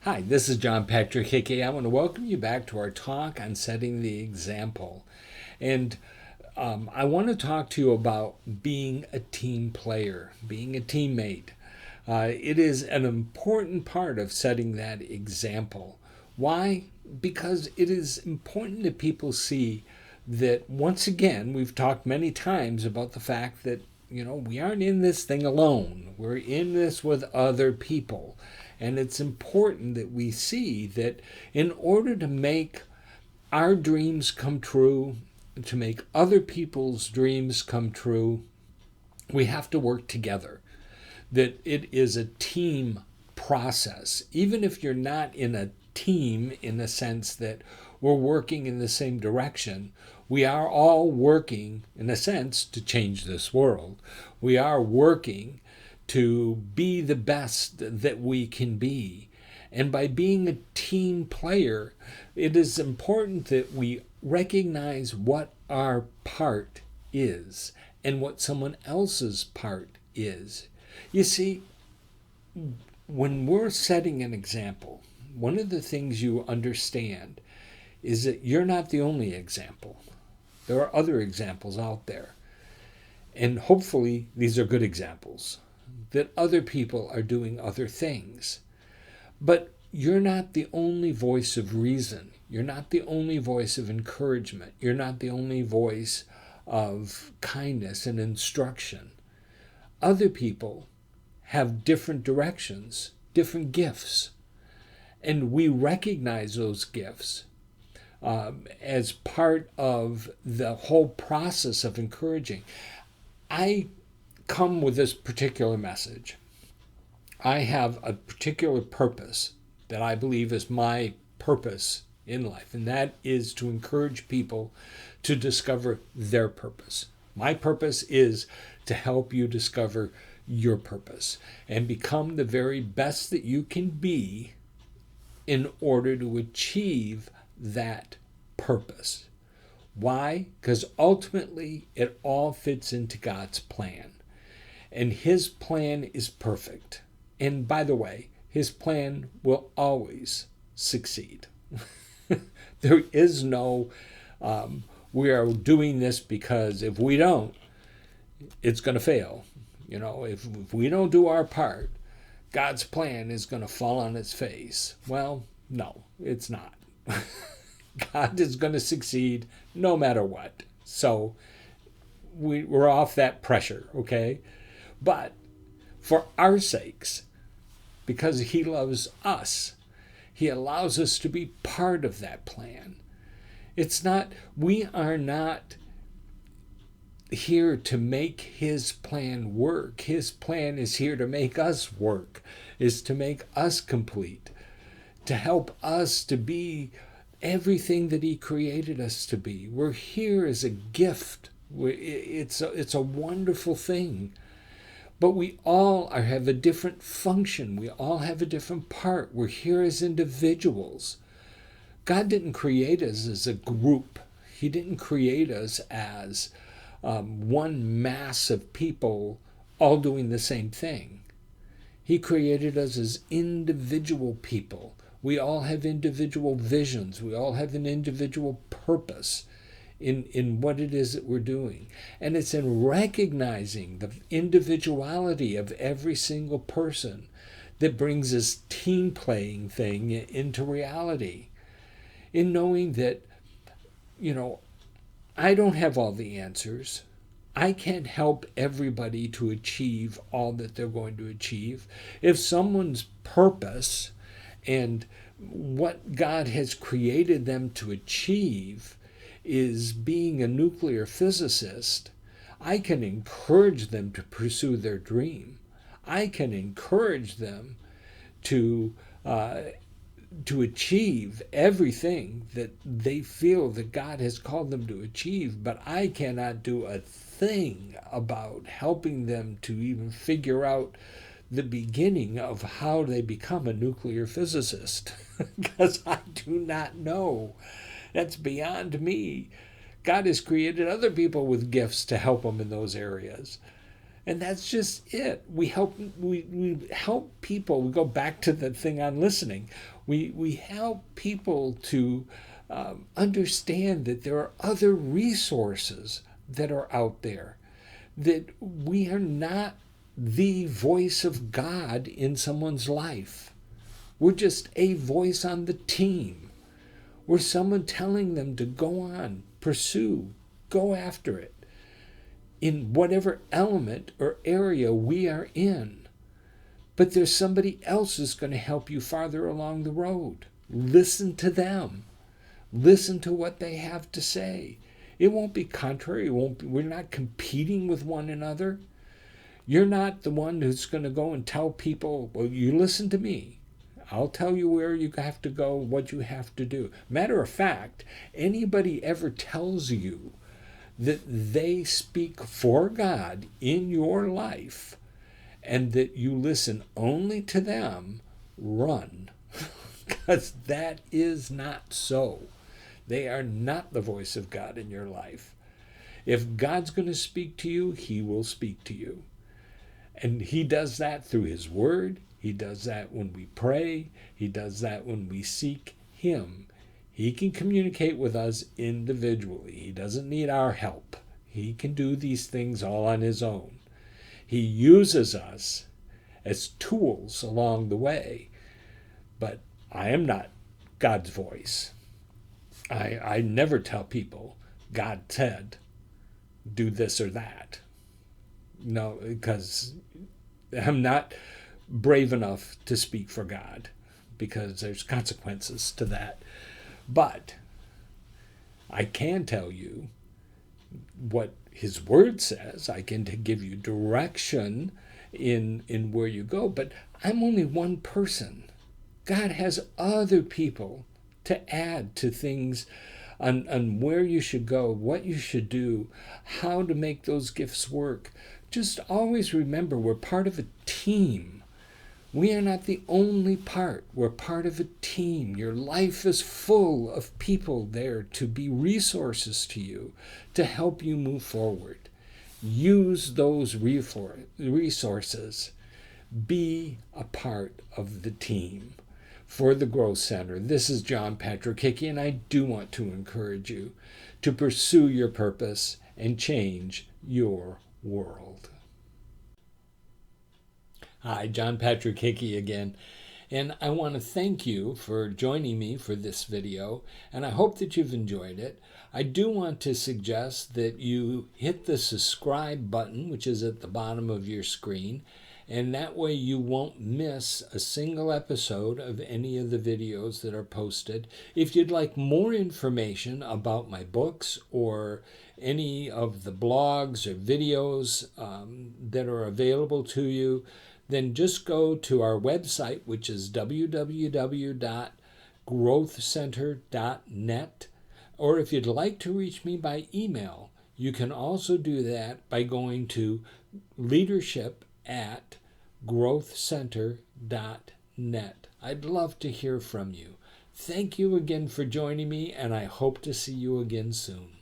Hi, this is John Patrick Hickey. I want to welcome you back to our talk on setting the example. And I want to talk to you about being a team player, being a teammate. It is an important part of setting that example. Why? Because it is important that people see that, once again, we've talked many times about the fact that we aren't in this thing alone. We're in this with other people. And it's important that we see that in order to make our dreams come true, to make other people's dreams come true, we have to work together. That it is a team process. Even if you're not in a team in the sense that we're working in the same direction, we are all working, in a sense, to change this world. We are working to be the best that we can be. And by being a team player, it is important that we recognize what our part is and what someone else's part is. You see, when we're setting an example, one of the things you understand is that you're not the only example. There are other examples out there. And hopefully, these are good examples that other people are doing other things. But you're not the only voice of reason. You're not the only voice of encouragement. You're not the only voice of kindness and instruction. Other people have different directions, different gifts. And we recognize those gifts as part of the whole process of encouraging. I come with this particular message. I have a particular purpose that I believe is my purpose in life, and that is to encourage people to discover their purpose. My purpose is to help you discover your purpose and become the very best that you can be in order to achieve that purpose. Why? Because ultimately it all fits into God's plan. And His plan is perfect. And by the way, His plan will always succeed. There is no, we are doing this because if we don't, it's going to fail. If we don't do our part, God's plan is going to fall on its face. Well, no, it's not. God is going to succeed no matter what. So we're off that pressure, okay? But for our sakes, because He loves us, He allows us to be part of that plan. We are not here to make His plan work. His plan is here to make us work, is to make us complete, to help us to be everything that He created us to be. We're here as a gift. It's a wonderful thing. But we all have a different function. We all have a different part. We're here as individuals. God didn't create us as a group. He didn't create us as one mass of people all doing the same thing. He created us as individual people. We all have individual visions. We all have an individual purpose in what it is that we're doing. And it's in recognizing the individuality of every single person that brings this team playing thing into reality. In knowing that, I don't have all the answers. I can't help everybody to achieve all that they're going to achieve. If someone's purpose and what God has created them to achieve is being a nuclear physicist, I can encourage them to pursue their dream. I can encourage them to achieve everything that they feel that God has called them to achieve, but I cannot do a thing about helping them to even figure out the beginning of how they become a nuclear physicist, because I do not know. That's beyond me. God has created other people with gifts to help them in those areas. And that's just it. We help people. We go back to the thing on listening. We help people to understand that there are other resources that are out there, that we are not the voice of God in someone's life. We're just a voice on the team. We're someone telling them to go on, pursue, go after it in whatever element or area we are in. But there's somebody else who's going to help you farther along the road. Listen to them. Listen to what they have to say. It won't be contrary. We're not competing with one another. You're not the one who's going to go and tell people, well, you listen to me. I'll tell you where you have to go, what you have to do. Matter of fact, anybody ever tells you that they speak for God in your life and that you listen only to them, run. Because that is not so. They are not the voice of God in your life. If God's going to speak to you, he will speak to you. And he does that through his word. He does that when we pray. He does that when we seek him. He can communicate with us individually. He doesn't need our help. He can do these things all on his own. He uses us as tools along the way. But I am not God's voice. I never tell people, God said, do this or that. No, because I'm not brave enough to speak for God, because there's consequences to that. But I can tell you what his word says. I can give you direction in where you go, but I'm only one person. God has other people to add to things on where you should go, what you should do, how to make those gifts work. Just always remember, we're part of a team. We are not the only part. We're part of a team. Your life is full of people there to be resources to you, to help you move forward. Use those resources. Be a part of the team. For the Growth Center, this is John Patrick Hickey, and I do want to encourage you to pursue your purpose and change your world. Hi, John Patrick Hickey again, and I want to thank you for joining me for this video, and I hope that you've enjoyed it. I do want to suggest that you hit the subscribe button, which is at the bottom of your screen, and that way you won't miss a single episode of any of the videos that are posted. If you'd like more information about my books or any of the blogs or videos that are available to you, then just go to our website, which is www.growthcenter.net. Or if you'd like to reach me by email, you can also do that by going to leadership@growthcenter.net. I'd love to hear from you. Thank you again for joining me, and I hope to see you again soon.